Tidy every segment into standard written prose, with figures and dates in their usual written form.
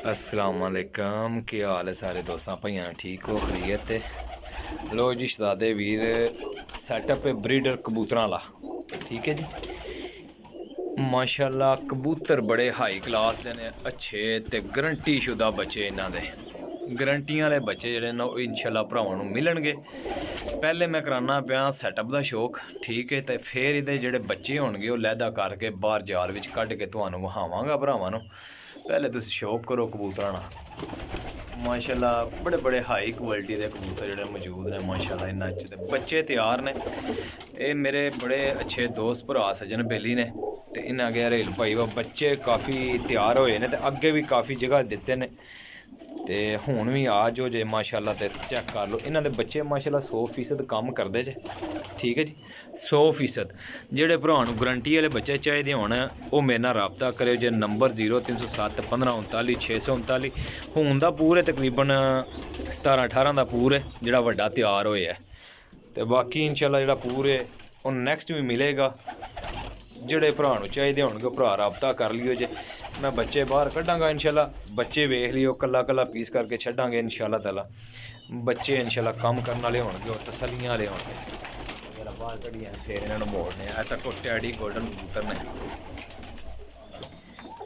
अस्सलाम वालेकुम, की हाल है सारे दोस्तों भाइयों, ठीक हो खरीत ते लो जी शहजादे वीर सैटअप है ब्रीडर कबूतरां वाला। ठीक है जी, माशाल्लाह कबूतर बड़े हाई क्लास दे ने, अच्छे ते गरंटी शुदा बच्चे इन्हां दे। गरंटियां वाले बच्चे जेहड़े न ओह इंशाल्लाह भरावां नूं मिलणगे। पहले मैं कराना पिया सैटअप दा शौक, ठीक है, ते फिर इहदे जेहड़े बच्चे होणगे ओह लैदा करके बाहर जाल विच कढ के तुहानूं वहावांगा भरावां नूं। पहले तुसीं शौक करो कबूतरां दा। माशाल्लाह बड़े बड़े हाई क्वालिटी दे कबूतर जेहड़े मौजूद ने माशाल्लाह इन्ना अच्छे ते बच्चे तैयार ने। ये मेरे बड़े अच्छे दोस्त भरा सज्जन बेली ने ते इन्ना गै हरेल भाई वा बच्चे काफ़ी तैयार होए ने ते अग्गे भी काफ़ी जगह दित्ते ने ते हुण भी आ जो जे माशाल्लाह ते चेक कर लो इन्हां दे बच्चे माशाल्लाह 100% कम करदे जे। ठीक है जी, 100%। जेहड़े भरा नूं गारंटी वाले बच्चे चाहिए होण ओह मेरे नाल राबता करियो जे नंबर 0307 1539 639। हुण दा पूरे तकरीबन 17-18 दा पूरे जेहड़ा वड्डा तैयार होया है ते बाकी इंशाल्लाह जेहड़ा पूरे हुण नैक्सट भी मिलेगा। जेहड़े भरा नूं चाहिए होणगे भरा राबता कर लियो जे। मैं बच्चे बाहर कड्डांगा इंशाल्लाह, बच्चे वेख लियो कल्ला कल्ला पीस करके छड्डांगे इंशाल्लाह ताला। बच्चे इंशाल्लाह कम करने वाले होणगे और तसल्लियां वाले होणगे। जरा बाहर कड्डिए फिर इन्हां नूं मोड़ने आ तक टैडी गोल्डन कबूतर ने।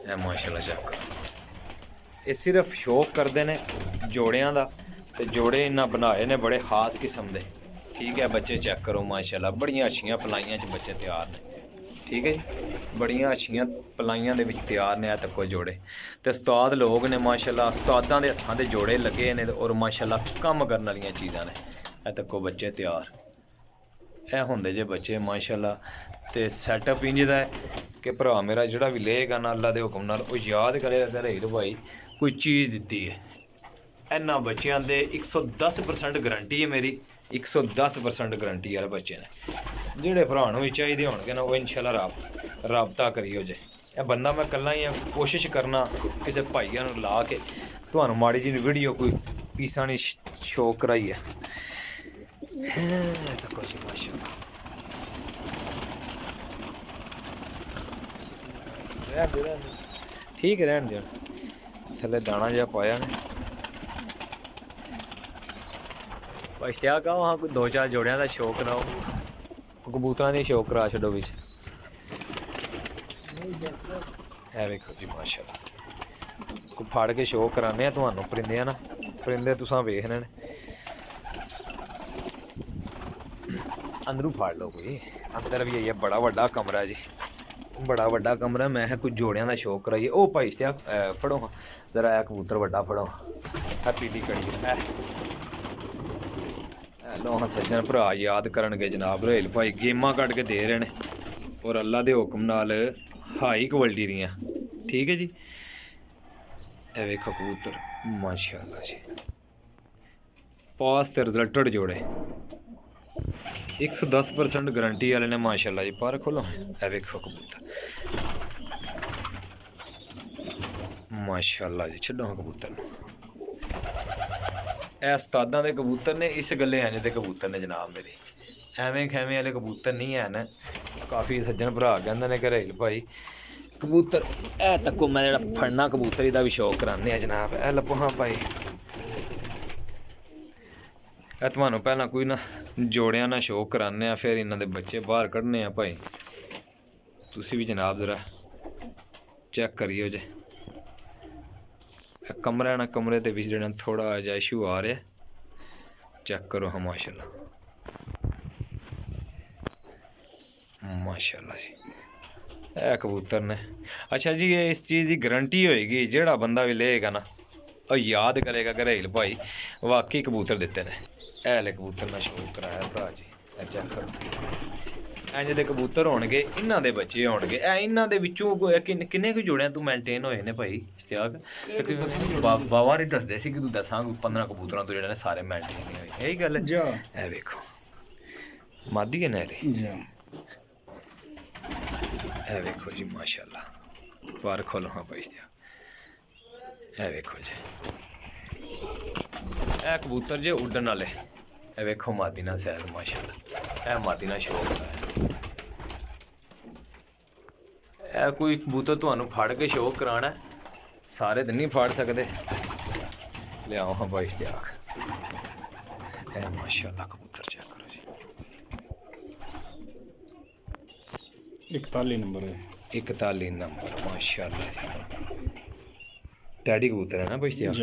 ए माशाल्लाह चेक करो, ये सिर्फ शौक करते ने जोड़ियां दा ते जोड़े इन्ना बनाए ने बड़े खास किस्म दे। ठीक है, बच्चे चेक करो माशाल्लाह बड़ियां अच्छियां पलाइयां च बच्चे तैयार ने। ठीक है जी, बड़ियां अच्छियां पलाइयां दे विच तैयार ने। तक्को जोड़े ते उस्ताद लोग ने माशाल्लाह, उस्तादां दे हत्थां दे जोड़े लगे ने और माशाल्लाह कम करन वालियां चीज़ां ने। ए तक्को बच्चे तैयार, ए हुंदे जे बच्चे माशाल्लाह। ते सैटअप इंज दा है कि भरा मेरा जेहड़ा भी लेगा ना अल्लाह दे हुक्म नाल ओह याद करेगा कि रहील भाई कोई चीज़ दित्ती है। इन्हां बच्चों दे 110% गारंटी है मेरी, 110% गारंटी वाले बच्चे ने। जेहड़े भरा नूं भी चाहिए होणगे ना वो इंशाल्लाह राबता करियो जे। यह बंदा मैं कल्ला ही कोशिश करना किसी भाईया नूं ला के तुहानूं माड़ी जी वीडियो कोई पीसा नहीं शो कराई है। देखो जी माशाल्लाह, ठीक है रहन दियो, थल्ले दाना जिहा पाया ने। इश्तियाक आओ हाँ कोई 2-4 जोड़ियां दा शौक कराओ, कबूतरां दी शौक करा छड्डो बिच। है वेखो जी माशाल्लाह, कोई फड़ के शौक कराने आ तुहानूं परिंदे ना, परिंदे तुसां वेखने ने। अंदरों फाड़ लो कोई, अंदर भी आइए बड़ा वड्डा कमरा जी, बड़ा वड्डा कमरा। मैं कोई जोड़ियां दा शौक कराइए। ओ भाई इश्तियाक फड़ो हाँ जरा ए कबूतर वड्डा फड़ो, है पीली कड़ी है लो हाँ सज्जन भरा याद करनगे जनाब। रहेल भाई गेमां कट के दे रहे ने और अल्लाह दे हुक्म नाल हाई क्वालिटी दियां। ठीक है जी, ए वेखो कबूतर माशाल्लाह जी, पास ते रिजल्टेड जोड़े 110% गारंटी वाले ने माशाल्लाह जी। पर खोलो ए वेखो कबूतर माशाल्लाह जी, छड्डो हाँ कबूतर नूं। ਇਹ ਉਸਤਾਦਾਂ ਦੇ कबूतर ने, इस गल्ले इंज दे कबूतर ने जनाब मेरे। ਐਵੇਂ ਖੈਵੇਂ वाले कबूतर नहीं है न। काफ़ी सज्जन भरा कहते हैं कि रहेल भाई कबूतर ए तक्को मैं जेह्ड़ा फड़ना कबूतर एह्दा भी शौक कराने जनाब। ए लप्पो हाँ भाई, ए तुहानूं पैह्लां कोई ना जोड़ियां ना शौक कराने फिर इन्हां दे बच्चे बाहर कड्ढने भाई। तुसीं भी जनाब जरा चेक करियो जे। कमरा ना कमरे दे विच जेहड़ा थोड़ा जिहा इशू आ रहा है, चेक करो हाँ माशाल्लाह माशाल्लाह जी। ए कबूतर ने अच्छा जी, ये इस चीज़ की गारंटी होएगी जेहड़ा बंदा भी लेगा ना और याद करेगा कि रहेल भाई वाकई कबूतर दिते ने। ए ले कबूतर ना शौक कराया भरा जी, चेक करो इंज दे कबूतर होणगे, इन्हां दे बच्चे होणगे। इन्हां दे विचों किन्ने कुछ जोड़ियां तू मेनटेन होए ने भाई इश्तियाक? बाबा ने दसदे सी कि तू दसां 15 कबूतरां तो जेहड़े ने सारे मेनटेन नहीं होए, यही गल है। ए वेखो मादी है नहरे, ए वेखो जी माशाल्लाह, बाहर खोलो हाँ भाई इश्तियाक। ए वेखो जी ए कबूतर जे उड्डण वाले, ए वेखो मादी ना सैर माशाल्लाह, ए मादी ना शौक है। कोई कबूतर तुहानूं फड़ के शौक कराना सारे तो नहीं फाड़ सकते। लियाओ हाँ भाई इश्तियाक, माशाल्लाह कबूतर चेक करो जी। 41 नंबर है। 41 नंबर माशाल्लाह जी। टैडी कबूतर है ना भाई इश्तियाक,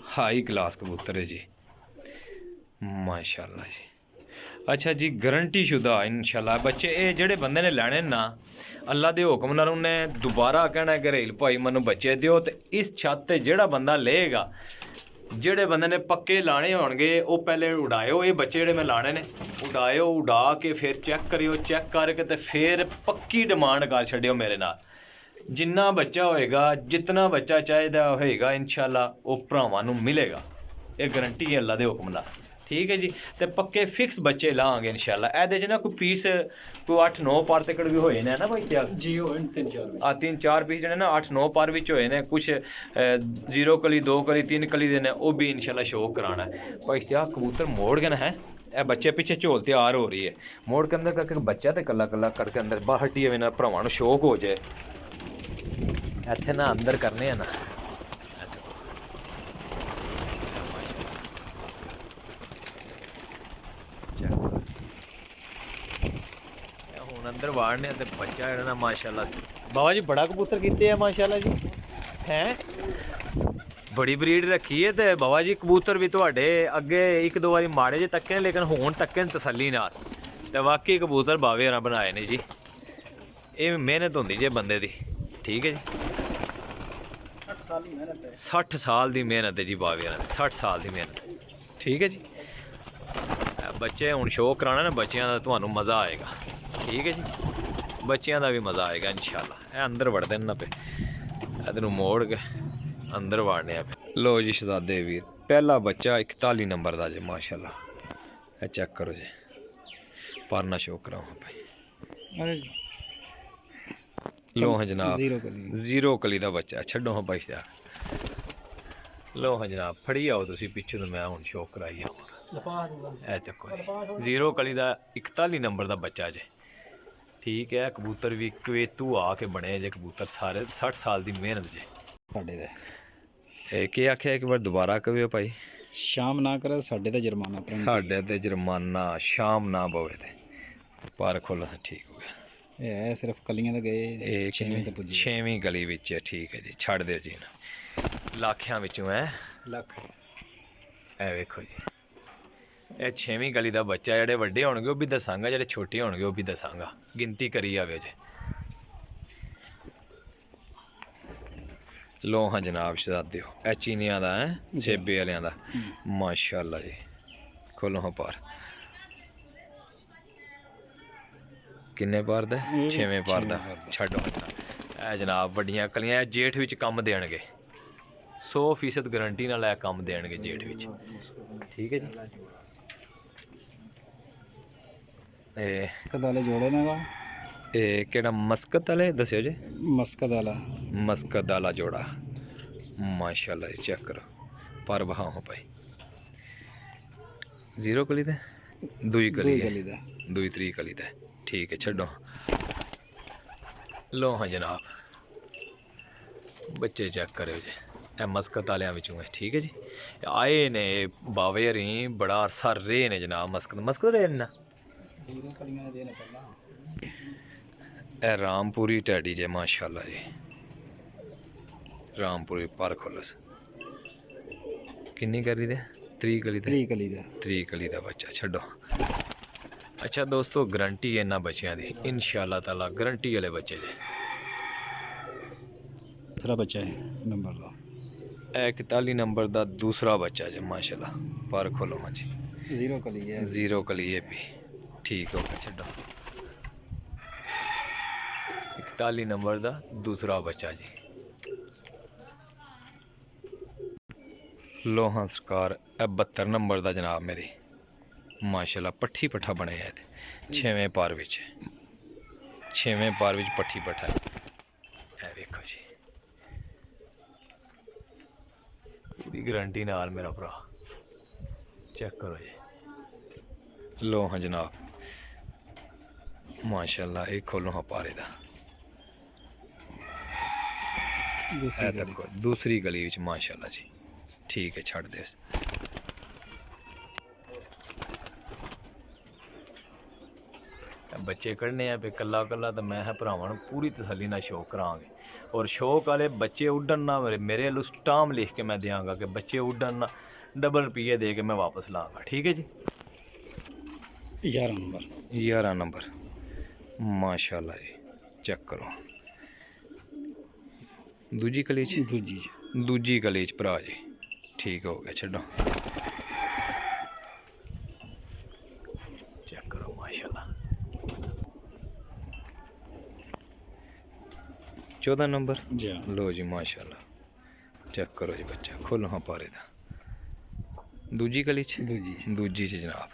हाई क्लास कबूतर है जी माशाल्लाह जी। अच्छा जी, गारंटी शुदा इंशाल्लाह बच्चे। ये जेड़े बंदे ने लैने ना, अल्लाह दे हुक्म नाल उन्हें दोबारा कहना है घरेल भाई मैनू बच्चे दिओ, ते इस छत ते जेड़ा बंदा लेगा, जेड़े बंदे ने पक्के लाने होणगे वो पहले उड़ाओ। ये बच्चे जेड़े मैं लाने ने उड़ाओ, उड़ा के फिर चेक करियो, चेक करके ते फिर पक्की डिमांड कर छड्डियो मेरे नाल। जिन्ना बच्चा होएगा, जितना बच्चा चाहिदा होएगा इंशाल्लाह वो भरावां नू मिलेगा। ये गारंटी है अल्लाह दे हुक्म नाल, ठीक है जी। तो पक्के फिक्स बच्चे लाँगे इंशाल्लाह। एहदे च ना कोई पीस कोई 8-9 पार तक भी होए ने ना भाई क्या जी, हो 3-4 पीस जने ना 8-9 पार विच होए ने। कुछ 0 कली 2 कली 3 कली दे ने, वो भी इंशाल्लाह शो कराना है भाई क्या कबूतर मोड़ के ना है। ए बच्चे पीछे झोल तैयार हो रही है, मोड़ के अंदर करके बच्चा तो कला कला करके अंदर बाहर हटिए ना भरावां नूं शौक हो जाए। इत्थे ना अंदर करने हैं ना, हुण अंदर वाड़ने ते बच्चा जेह्ड़ा ना माशाल्लाह बाबा जी बड़ा कबूतर कीते हैं माशाल्लाह जी। हैं बड़ी ब्रीड रखी है, तो बाबा जी कबूतर भी तुहाडे अगे एक दो बारी माड़े जे तक्के ने, लेकिन हुण तक्के न तसल्ली नाल। ते वाकई कबूतर बावे होरां बनाए ने जी। ये मेहनत होंदी जे बंदे दी, ठीक है जी। 60 साल दी मेहनत है जी बावे होरां, 60 साल दी मेहनत, ठीक है जी। बच्चे हुण शो कराना ना बच्चियां दा, तुहानूं मज़ा आएगा, ठीक है जी। बच्चियां दा भी मज़ा आएगा इंशाल्लाह। ए अंदर वड़दे न पे, इधर मोड़ के अंदर वाड़ने पे। लो जी शहजादे वीर, पहला बच्चा 41 नंबर का जी माशाल्लाह। ए चेक करो जी, पारना शो कराओ भाई। लो हाँ जनाब, 0 कली का बच्चा, छड्डो हाँ भाई इश्तियाक। लो हाँ जनाब, फड़ी आओ तुसी पिछू, तो मैं हुण शो कराई आवांगा। ए चक्को जी, 0 कली का 41 नंबर का बच्चा जे, ठीक है। कबूतर भी कवेतू आके बने जे कबूतर, सारे 60 साल की मेहनत जे। क्या आख्या एक बार दोबारा कहो भाई। शाम ना करे साढ़े ते जुर्माना, साढ़े ते जुर्माना, शाम ना पवे ते पर खोलो। ठीक हो गया, ये है सिर्फ कलियां तो गए 6वीं गली विच है, ठीक है जी। छड़ दिओ जी, लाखियां विचों है लख। ए वेखो जी, ਇਹ 6ਵੀਂ गली ਦਾ ਬੱਚਾ। ਜਿਹੜੇ ਵੱਡੇ ਹੋਣਗੇ ਉਹ ਵੀ ਦੱਸਾਂਗਾ, ਜਿਹੜੇ ਛੋਟੇ ਹੋਣਗੇ ਉਹ ਵੀ ਦੱਸਾਂਗਾ, ਗਿਣਤੀ ਕਰੀ ਆਵੇ ਜੇ। ਲੋ ਹਾਂ ਜਨਾਬ ਸ਼ਹਜ਼ਾਦਿਓ, ਇਹ ਚੀਨੀਆਂ ਦਾ ਹੈ, ਸੇਬੇ ਵਾਲਿਆਂ ਦਾ ਮਾਸ਼ਾਅੱਲਾ ਜੀ। ਖੋਲੋ ਹਾਂ ਪਾਰ, ਕਿੰਨੇ ਪਾਰ ਦਾ? 6ਵੇਂ ਪਾਰ ਦਾ। ਛੱਡੋ ਇਹ ਜਨਾਬ ਵੱਡੀਆਂ ਕਲੀਆਂ, ਇਹ ਜੇਠ ਵਿੱਚ ਕੰਮ ਦੇਣਗੇ, 100% ਗਰੰਟੀ ਨਾਲ ਇਹ ਕੰਮ ਦੇਣਗੇ ਜੇਠ ਵਿੱਚ, ਠੀਕ ਹੈ ਜੀ। कदाले जोड़े ना केड़ा मस्कत वाले दस्यो जी? मस्कत वाला जोड़ा माशाल्लाह जी। चेक करो पर बहाओ भाई, 0 कली दे, 2 कली है, 2 3 कली दे, ठीक है। छड्डो लो हाँ जनाब, बच्चे चेक करो जी, ए मस्कत वालियां विचों है, ठीक है जी। आए ने बावे हरी बड़ा अरसा रेह ने जनाब, मस्कत रेह ना। ए रामपुरी टैडी जे माशाल्लाह जी, रामपुरी पर खोलस। किन्नी करी दे? 3 कली दे, 3 कली दा बच्चा। छड्डो। अच्छा दोस्तों, गारंटी है इन्हां बच्चियां दी इंशाअल्लाह ताला, गारंटी वाले बच्चे जे। दूसरा बच्चा है नंबर दा, 41 नंबर दा दूसरा बच्चा जे माशाल्लाह। पर खोलो हाँ जी, 0 कली है, 0 कली है भी, ठीक हो गया। छड्डो 41 नंबर का दूसरा बच्चा जी। लोहा सरकार 72 नंबर का जनाब मेरी माशाल्लाह। पट्ठी पट्ठा बने है 6वें पार विच, 6वें पार विच पट्ठी पट्ठा है। ए वेखो जी, पूरी गारंटी नाल मेरा भरा, चेक करो जी। लो हाँ जनाब माशाल्लाह, एक खोलो हाँ पारे दा। दूसरी ਇਹ गली ਦੇਖੋ ਦੂਸਰੀ ਗਲੀ ਵਿੱਚ ਮਾਸ਼ਾਅੱਲਾ ਜੀ। ਠੀਕ ਹੈ, ਛੱਡ ਦੇ। ਬੱਚੇ ਕੱਢਣੇ ਆ ਵੀ ਕੱਲਾ ਕੱਲਾ, ਤਾਂ ਮੈਂ ਭਰਾਵਾਂ ਨੂੰ ਪੂਰੀ ਤਸੱਲੀ ਨਾਲ ਸ਼ੌਕ ਕਰਾਂਗੇ। ਔਰ ਸ਼ੌਕ ਵਾਲੇ ਬੱਚੇ ਉੱਡਣ ਨਾ, ਮੇਰੇ ਵੱਲੋਂ ਸਟਾਮ ਲਿਖ ਕੇ ਮੈਂ ਦਿਆਂਗਾ ਕਿ ਬੱਚੇ ਉੱਡਣ ਨਾ, ਡਬਲ ਰੁਪਈਏ ਦੇ ਕੇ ਮੈਂ ਵਾਪਸ ਲਾਂਗਾ। ਠੀਕ ਹੈ ਜੀ। 11 नंबर 11 ਨੰਬਰ ਮਾਸ਼ਾਅੱਲਾ ਜੀ, ਚੈੱਕ ਕਰੋ। ਦੂਜੀ ਗਲੀ 'ਚ, दूजी ਦੂਜੀ ਗਲੀ 'ਚ ਭਰਾ ਜੀ। ਠੀਕ ਹੋ ਗਿਆ, ਛੱਡੋ। ਚੈੱਕ ਕਰੋ ਮਾਸ਼ਾਅੱਲਾ। 14 ਨੰਬਰ जी हाँ ਲੋ ਜੀ ਮਾਸ਼ਾਅੱਲਾ, ਚੈੱਕ ਕਰੋ ਜੀ। ਬੱਚਾ ਖੋਲੋ ਹਾਂ ਪਾਰੇ ਦਾ। ਦੂਜੀ ਗਲੀ 'ਚ, दूजी ਦੂਜੀ 'ਚ ਜਨਾਬ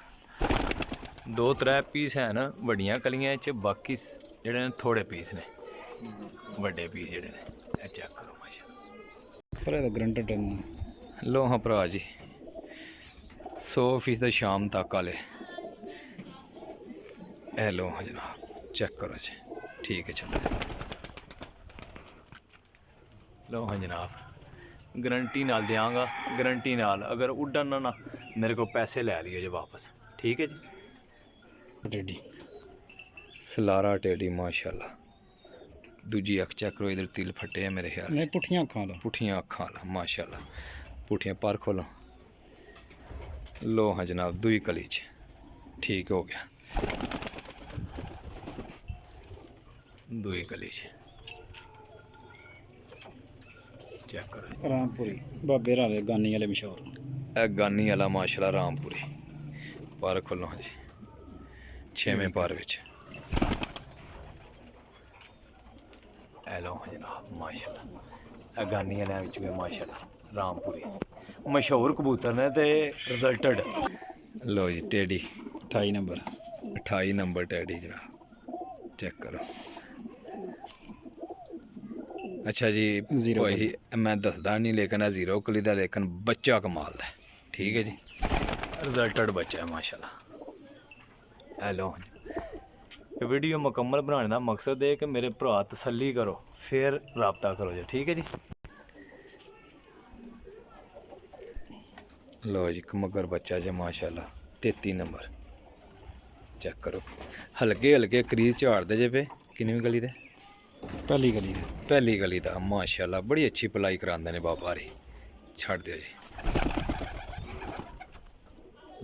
2-3 ਪੀਸ ਹਨ ਵੱਡੀਆਂ ਕਲੀਆਂ 'ਚ, ਬਾਕੀ ਜਿਹੜੇ ਨੇ ਥੋੜੇ ਪੀਸ ਨੇ, ਵੱਡੇ ਪੀਸ ਜਿਹੜੇ ਨੇ। ਇਹ ਚੈੱਕ ਕਰੋ ਮਾਸ਼ਾਅੱਲਾ। पर ਇਹਦਾ ਗਰੰਟਡ ਟਨ ਲੋ ਹਾਂ ਭਰਾ ਜੀ, 100% ਸ਼ਾਮ ਤੱਕ ਵਾਲੇ। ਇਹ ਲੋ ਹਾਂ ਜਨਾਬ, ਚੈੱਕ ਕਰੋ ਜੀ। ਠੀਕ ਹੈ, ਛੱਡੋ। ਲੋ ਹਾਂ ਜਨਾਬ, ਗਰੰਟੀ ਨਾਲ ਦਿਆਂਗਾ, ਗਰੰਟੀ ਨਾਲ। ਅਗਰ ਉੱਡਣ ਨਾ ਮੇਰੇ ਕੋਲ ਪੈਸੇ ਲੈ ਲਿਓ ਜੀ ਵਾਪਸ। ਠੀਕ ਹੈ ਜੀ। रेडी ਸਲਾਰਾ ਟੇਡੀ ਮਾਸ਼ਾਅੱਲਾ। ਦੂਜੀ ਅੱਖ ਚੈੱਕ ਕਰੋ, ਇਧਰ ਤਿਲ ਫੱਟੇ ਆ ਮੇਰੇ ਖਿਆਲ। नहीं पुठियां खा लो ਪੁੱਠੀਆਂ ਅੱਖਾਂ ਵਾਲਾ ਮਾਸ਼ਾਅੱਲਾ। ਪੁੱਠੀਆਂ ਪਰ ਖੋਲੋ। ਲੋ ਹਾਂ ਜਨਾਬ, ਦੂਈ ਕਲੀ 'ਚ। ਠੀਕ ਹੋ ਗਿਆ, ਦੂਈ ਕਲੀ 'ਚ। ਚੈੱਕ ਕਰੋ ਜੀ। रामपुरी बाबे राले गानी वाले मशहूर ਇਹ ਗਾਨੀ ਵਾਲਾ ਮਾਸ਼ਾਅੱਲਾ ਰਾਮਪੁਰੀ। ਪਰ ਖੋਲੋ ਹਾਂ ਜੀ, 6ਵੇਂ ਪਰ ਵਿੱਚ। ਇਹ ਲਓ ਹਾਂ ਜਨਾਬ ਮਾਸ਼ਾਅੱਲਾ। ਇਹ ਗਾਨੀ ਵਾਲਿਆਂ ਵਿੱਚ ਵੀ ਮਾਸ਼ਾਅੱਲਾ ਰਾਮਪੁਰੀ ਮਸ਼ਹੂਰ ਕਬੂਤਰ ਨੇ ਤੇ ਰਿਜ਼ਲਟਡ। ਲਓ ਜੀ ਟੇਡੀ 28 नंबर 28 ਨੰਬਰ ਟੈਡੀ ਜਨਾਬ, ਚੈੱਕ ਕਰੋ। ਅੱਛਾ ਜੀ Zero ਭਾਈ, ਮੈਂ ਦੱਸਦਾ ਨਹੀਂ ਲੇਕਿਨ ਇਹ ਜ਼ੀਰੋ ਕਲੀ ਦਾ, ਲੇਕਿਨ ਬੱਚਾ ਕਮਾਲ ਦਾ ਹੈ। ਠੀਕ ਹੈ ਜੀ, ਰਿਜ਼ਲਟਡ ਬੱਚਾ ਹੈ ਮਾਸ਼ਾਅੱਲਾ। ਹੈਲੋ, ਇਹ ਵੀਡੀਓ ਮੁਕੰਮਲ ਬਣਾਉਣ ਦਾ ਮਕਸਦ ਹੈ ਕਿ ਮੇਰੇ ਭਰਾ ਤਸੱਲੀ ਕਰੋ, ਫਿਰ ਰਾਬਤਾ ਕਰੋ ਜੀ। ਠੀਕ ਹੈ ਜੀ। ਲੋ ਜੀ, ਮਗਰ ਬੱਚਾ ਜੀ ਮਾਸ਼ਾਅੱਲਾ 33 ਨੰਬਰ। ਚੈੱਕ ਕਰੋ, ਹਲਕੇ ਹਲਕੇ ਕਰੀਜ਼ ਝਾੜਦੇ ਜੇ ਪਏ। ਕਿੰਨੀ ਗਲੀ ਦੇ? पहली गली है ਪਹਿਲੀ ਗਲੀ ਦਾ ਮਾਸ਼ਾਅੱਲਾ। ਬੜੀ ਅੱਛੀ ਪਲਾਈ ਕਰਾਉਂਦੇ ਨੇ ਬਾਬਾ ਰੀ। ਛੱਡ ਦਿਓ ਜੀ।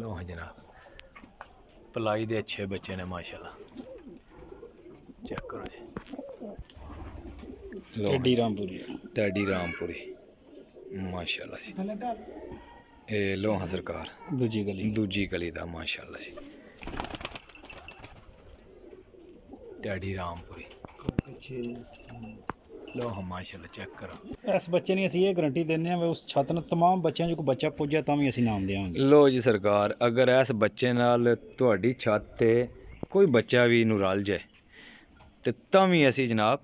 ਲੋ ਹਾਂ ਜਨਾਬ, ਪਲਾਈ ਦੇ ਅੱਛੇ ਬੱਚੇ ਨੇ ਮਾਸ਼ਾਅੱਲਾ। ਚੈੱਕ ਕਰੋ ਜੀ। ਲੋ टेडी रामपुरी ਟੈਡੀ ਰਾਮਪੁਰੀ ਮਾਸ਼ਾਅੱਲਾ ਜੀ। ਇਹ ਲੋ ਹਾਂ ਸਰਕਾਰ, दूजी गली ਦੂਜੀ ਗਲੀ ਦਾ ਮਾਸ਼ਾਅੱਲਾ ਜੀ। ਟੈਡੀ ਰਾਮਪੁਰੀ ਲੋ ਹਾਂ ਮਾਸ਼ਾਅੱਲਾ, ਚੈੱਕ ਕਰੋ। ਇਸ ਬੱਚੇ ਨੇ ਅਸੀਂ ਇਹ ਗਾਰੰਟੀ ਦਿੰਦੇ ਹਾਂ ਵੀ ਉਸ ਛੱਤ ਨੂੰ तमाम ਬੱਚਿਆਂ ਜੋ ਕੋਈ ਬੱਚਾ ਪੁੱਜਿਆ ਤਾਂ ਵੀ ਅਸੀਂ ਨਾਮ ਦੇਵਾਂਗੇ। ਲੋ ਜੀ ਸਰਕਾਰ, ਅਗਰ ਇਸ ਬੱਚੇ ਨਾਲ ਤੁਹਾਡੀ ਛੱਤ ਤੇ ਕੋਈ ਬੱਚਾ ਵੀ ਨੂੰ ਰਲ ਜਾਏ ਤੇ ਤਾਂ ਵੀ ਅਸੀਂ ਜਨਾਬ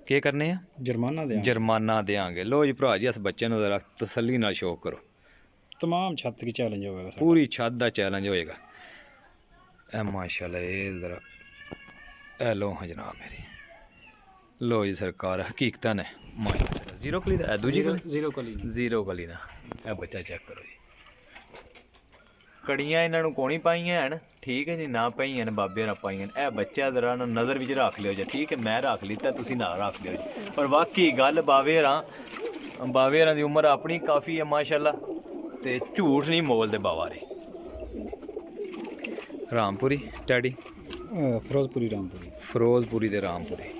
ਕੀ ਕਰਨੇ ਆ? ਜੁਰਮਾਨਾ ਦੇਵਾਂਗੇ। ਜੁਰਮਾਨਾ ਦੇਵਾਂਗੇ। ਲੋ ਜੀ ਭਰਾ ਜੀ, ਇਸ ਬੱਚੇ ਨੂੰ ਜ਼ਰਾ ਤਸੱਲੀ ਨਾਲ ਸ਼ੌਕ ਕਰੋ। तमाम छत की चैलेंज होगा साਡਾ। ਪੂਰੀ ਛੱਤ ਦਾ ਚੈਲੰਜ ਹੋਏਗਾ। ਇਹ ਮਾਸ਼ਾਅੱਲਾ, ਇਹ ਜ਼ਰਾ ਇਹ ਲੋ ਹਾਂ ਜਨਾਬ ਮੇਰੀ। ਲੋ ਜੀ ਸਰਕਾਰ, ਹਕੀਕਤਾਂ ਨੇ ਮਾਸ਼ਾਅੱਲਾ। ਜ਼ੀਰੋ ਕਲੀ ਦਾ, ਦੂਜੀ ਗਲੀ ਜ਼ੀਰੋ ਕਲੀ ਜ਼ੀਰੋ ਗਲੀ ਦਾ ਇਹ ਬੱਚਾ ਚੈੱਕ ਕਰੋ ਜੀ। ਕੜੀਆਂ ਇਹਨਾਂ ਨੂੰ ਕੋਣੀ ਪਾਈਆਂ ਹਨ। ਠੀਕ ਹੈ ਜੀ, ਨਾ ਪਾਈਆਂ ਨੇ ਬਾਬੇ ਨਾਲ ਪਾਈਆਂ ਨੇ। ਇਹ ਬੱਚਾ ਜ਼ਰਾ ਨੂੰ ਨਜ਼ਰ ਵਿੱਚ ਰੱਖ ਲਿਓ ਜੀ। ਠੀਕ ਹੈ, ਮੈਂ ਰੱਖ ਲਿੱਤਾ, ਤੁਸੀਂ ਨਾ ਰੱਖ ਲਿਓ ਜੀ। ਪਰ ਵਾਕਈ ਗੱਲ ਬਾਵੇਰਾਂ ਦੀ ਉਮਰ ਆਪਣੀ ਕਾਫੀ ਹੈ ਮਾਸ਼ਾਅੱਲਾ, ਤੇ ਝੂਠ ਨਹੀਂ ਮੋਲਦੇ ਬਾਵਾਰੇ। ਰਾਮਪੁਰੀ ਟੈਡੀ, ਫਿਰੋਜ਼ਪੁਰੀ ਰਾਮਪੁਰੀ ਫਿਰੋਜ਼ਪੁਰੀ ਦੇ ਰਾਮਪੁਰੀ।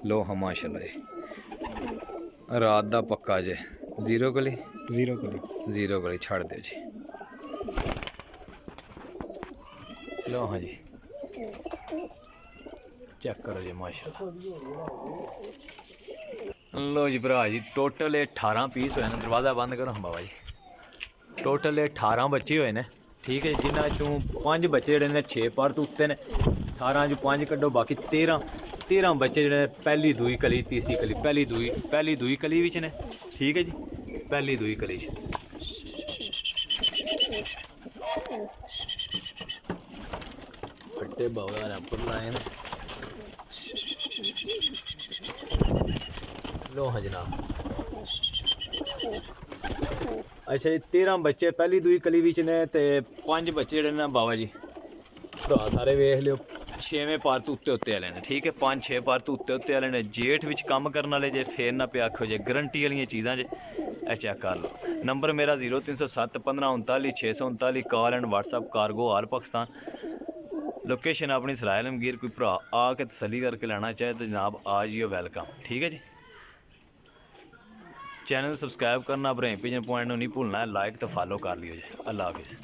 ਲੋ ਹਾਂ ਮਾਸ਼ਾਅੱਲਾ ਜੀ, ਰਾਤ ਦਾ ਪੱਕਾ ਜੇ। ਜ਼ੀਰੋ ਗਲੀ ਜ਼ੀਰੋ ਕਲੀ ਜ਼ੀਰੋ ਗਲੀ, ਛੱਡ ਦਿਓ ਜੀ। ਲੋ ਹਾਂ ਜੀ, ਚੈੱਕ ਕਰੋ ਜੀ ਮਾਸ਼ਾਅੱਲਾ। ਲੋ ਜੀ ਭਰਾ ਜੀ, ਟੋਟਲ ਇਹ 18 ਪੀਸ ਹੋਏ ਨੇ। ਦਰਵਾਜ਼ਾ ਬੰਦ ਕਰੋ ਹਾਂ ਬਾਬਾ ਜੀ। ਟੋਟਲ ਇਹ 18 ਬੱਚੇ ਹੋਏ ਨੇ। ਠੀਕ ਹੈ, ਜਿਨ੍ਹਾਂ ਚੋਂ 5 ਬੱਚੇ ਜਿਹੜੇ ਨੇ 6 ਪਰ ਤੋਂ ਉੱਤੇ ਨੇ। 18 ਚੋਂ 5 ਕੱਢੋ, ਬਾਕੀ 13 ਬੱਚੇ ਜਿਹੜੇ ਨੇ ਪਹਿਲੀ ਦੂਈ ਕਲੀ, ਤੀਸਰੀ ਕਲੀ, ਪਹਿਲੀ ਦੂਈ ਕਲੀ ਵਿੱਚ ਨੇ। ਠੀਕ ਹੈ ਜੀ, ਪਹਿਲੀ ਦੂਈ ਕਲੀ 'ਚ। ਫੱਟੇ ਬਾਬਾ ਨੇ ਉੱਪਰ ਲਾਏ ਨੇ। ਲੋ ਹਾਂ ਜਨਾਬ। ਅੱਛਾ ਜੀ 13 ਬੱਚੇ ਪਹਿਲੀ ਦੂਈ ਕਲੀ ਵਿੱਚ ਨੇ ਤੇ 5 ਬੱਚੇ ਜਿਹੜੇ ਨੇ ਬਾਬਾ ਜੀ ਭਰਾ ਸਾਰੇ ਵੇਖ ਲਿਓ 6ਵੇਂ ਪਾਰ ਤੋਂ ਉੱਤੇ ਵਾਲੇ ਨੇ ਠੀਕ ਹੈ 5-6 ਪਾਰ ਤੋਂ ਉੱਤੇ ਵਾਲੇ ਨੇ ਜੇਠ ਵਿੱਚ ਕੰਮ ਕਰਨ ਵਾਲੇ ਜੇ ਫੇਰ ਨਾ ਪਿਆ ਆਖੋ ਜੇ ਗਰੰਟੀ ਵਾਲੀਆਂ ਚੀਜ਼ਾਂ ਜੇ ਇਹ ਚੈੱਕ ਕਰ ਲਓ। ਨੰਬਰ ਮੇਰਾ 0307 1539 639 call and WhatsApp cargo all Pakistan. Location ਆਪਣੀ ਸਰਾਏ ਆਲਮਗੀਰ ਕੋਈ ਭਰਾ ਆ ਕੇ ਤਸੱਲੀ ਕਰਕੇ ਲੈਣਾ ਚਾਹੇ ਤਾਂ ਜਨਾਬ ਆ ਜਿਓ ਵੈਲਕਮ ਠੀਕ ਹੈ ਜੀ। ਚੈਨਲ ਨੂੰ ਸਬਸਕ੍ਰਾਈਬ ਕਰਨਾ ਇਬਰਾਹੀਮ ਪਿਜਨ ਪੁਆਇੰਟ ਨੂੰ ਨਹੀਂ ਭੁੱਲਣਾ ਲਾਈਕ ਤੇ ਫਾਲੋ ਕਰ ਲਿਓ ਜੀ। ਅੱਲਾ ਹਾਫਿਜ਼।